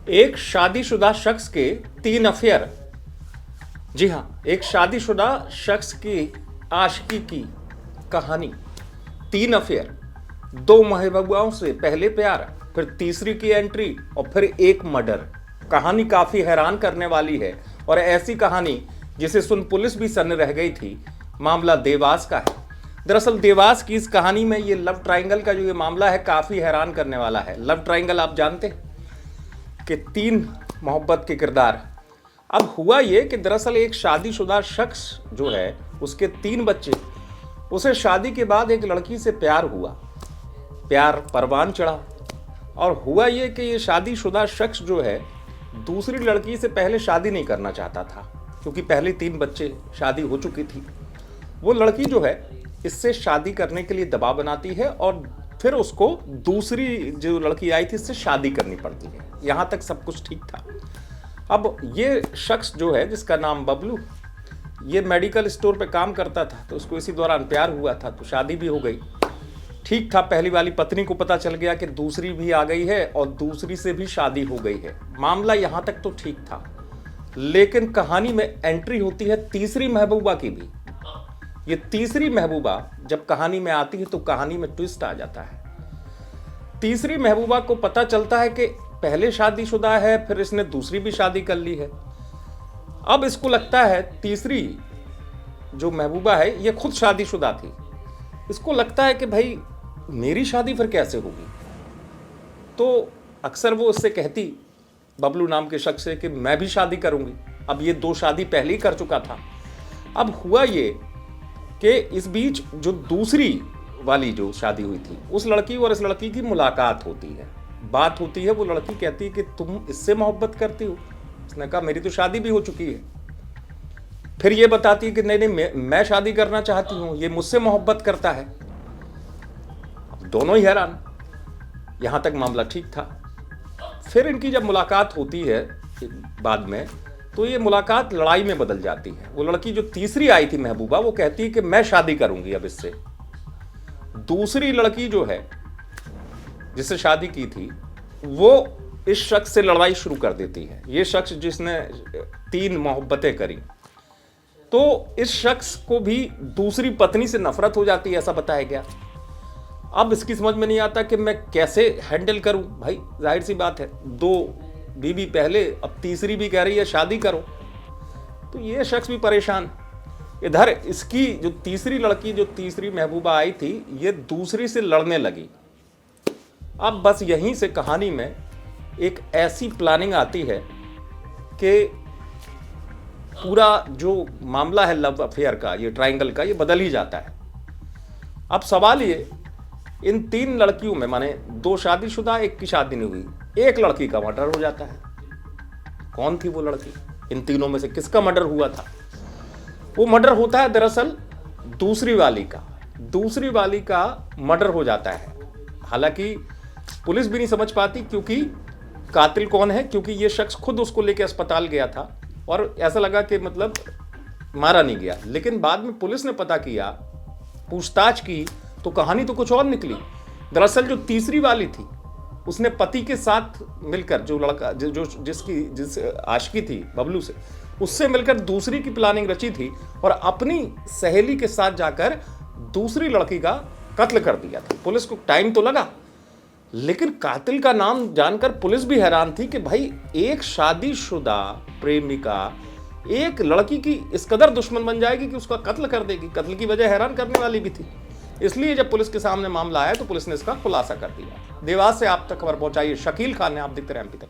एक शादीशुदा शख्स के 3 अफेयर। जी हाँ, एक शादीशुदा शख्स की आशिकी की कहानी। 3 अफेयर, 2 महबूबाओं से पहले प्यार, फिर तीसरी की एंट्री और फिर एक मर्डर। कहानी काफी हैरान करने वाली है और ऐसी कहानी जिसे सुन पुलिस भी सन्न रह गई थी। मामला देवास का है। दरअसल देवास की इस कहानी में ये लव ट्रायंगल का जो ये मामला है काफी हैरान करने वाला है। लव ट्रायंगल आप जानते हैं कि 3 मोहब्बत के किरदार। अब हुआ ये कि दरअसल एक शादीशुदा शख्स जो है उसके 3 बच्चे, उसे शादी के बाद एक लड़की से प्यार हुआ, प्यार परवान चढ़ा और हुआ ये कि ये शादीशुदा शख्स जो है दूसरी लड़की से पहले शादी नहीं करना चाहता था क्योंकि पहले 3 बच्चे, शादी हो चुकी थी। वो लड़की जो है इससे शादी करने के लिए दबाव बनाती है और फिर उसको दूसरी जो लड़की आई थी इससे शादी करनी पड़ती है। यहाँ तक सब कुछ ठीक था। अब ये शख्स जो है जिसका नाम बबलू, ये मेडिकल स्टोर पे काम करता था तो उसको इसी दौरान प्यार हुआ था तो शादी भी हो गई। ठीक था, पहली वाली पत्नी को पता चल गया कि दूसरी भी आ गई है और दूसरी से भी शादी हो गई है। मामला यहाँ तक तो ठीक था, लेकिन कहानी में एंट्री होती है तीसरी महबूबा की भी। ये तीसरी महबूबा जब कहानी में आती है तो कहानी में ट्विस्ट आ जाता है। तीसरी महबूबा को पता चलता है कि पहले शादीशुदा है, फिर इसने दूसरी भी शादी कर ली है। अब इसको लगता है तीसरी जो महबूबा है ये खुद शादीशुदा थी। इसको लगता है कि भाई मेरी शादी फिर कैसे होगी। तो अक्सर वो उससे कहती, बबलू नाम के शख्स से, कि मैं भी शादी करूंगी। अब ये 2 शादी पहले ही कर चुका था। अब हुआ ये कि इस बीच जो दूसरी वाली जो शादी हुई थी उस लड़की और इस लड़की की मुलाकात होती है, बात होती है। वो लड़की कहती है कि तुम इससे मोहब्बत करती हो। उसने कहा मेरी तो शादी भी हो चुकी है। फिर ये बताती है कि नहीं नहीं मैं शादी करना चाहती हूँ, ये मुझसे मोहब्बत करता है। अब दोनों ही हैरान। यहाँ तक मामला ठीक था। फिर इनकी जब मुलाकात होती है बाद में तो ये मुलाकात लड़ाई में बदल जाती है। वो लड़की जो तीसरी आई थी महबूबा वो कहती है कि मैं शादी करूंगी अब इससे। दूसरी लड़की जो है जिससे शादी की थी वो इस शख्स से लड़ाई शुरू कर देती है। ये शख्स जिसने 3 मोहब्बतें करी, तो इस शख्स को भी दूसरी पत्नी से नफरत हो जाती है, ऐसा बताया गया। अब इसकी समझ में नहीं आता कि मैं कैसे हैंडल करूं। भाई जाहिर सी बात है, 2 बीवी पहले, अब तीसरी भी कह रही है शादी करो, तो ये शख्स भी परेशान। इधर इसकी जो तीसरी लड़की, जो तीसरी महबूबा आई थी, ये दूसरी से लड़ने लगी। अब बस यहीं से कहानी में एक ऐसी प्लानिंग आती है कि पूरा जो मामला है लव अफेयर का, ये ट्रायंगल का, ये बदल ही जाता है। अब सवाल ये, इन 3 लड़कियों में, माने 2 शादीशुदा, एक की शादी नहीं हुई, एक लड़की का मर्डर हो जाता है। कौन थी वो लड़की? इन तीनों में से किसका मर्डर हुआ था? वो मर्डर होता है दरअसल दूसरी वाली का। दूसरी वाली का मर्डर हो जाता है। हालांकि पुलिस भी नहीं समझ पाती क्योंकि कातिल कौन है, क्योंकि ये शख्स खुद उसको लेके अस्पताल गया था और ऐसा लगा कि मतलब मारा नहीं गया। लेकिन बाद में पुलिस ने पता किया, पूछताछ की, तो कहानी तो कुछ और निकली। दरअसल जो तीसरी वाली थी उसने पति के साथ मिलकर, जो लड़का जिस आशिकी थी बबलू से, उससे मिलकर दूसरी की प्लानिंग रची थी और अपनी सहेली के साथ जाकर दूसरी लड़की का कत्ल कर दिया था। पुलिस को टाइम तो लगा, लेकिन कातिल का नाम जानकर पुलिस भी हैरान थी कि भाई एक शादीशुदा प्रेमिका एक लड़की की इस कदर दुश्मन बन जाएगी कि उसका कत्ल कर देगी। कत्ल की वजह हैरान करने वाली भी थी। इसलिए जब पुलिस के सामने मामला आया तो पुलिस ने इसका खुलासा कर दिया। देवास से आप तक खबर पहुंचाई शकील खान ने। आप देखते रहे एमपी तक।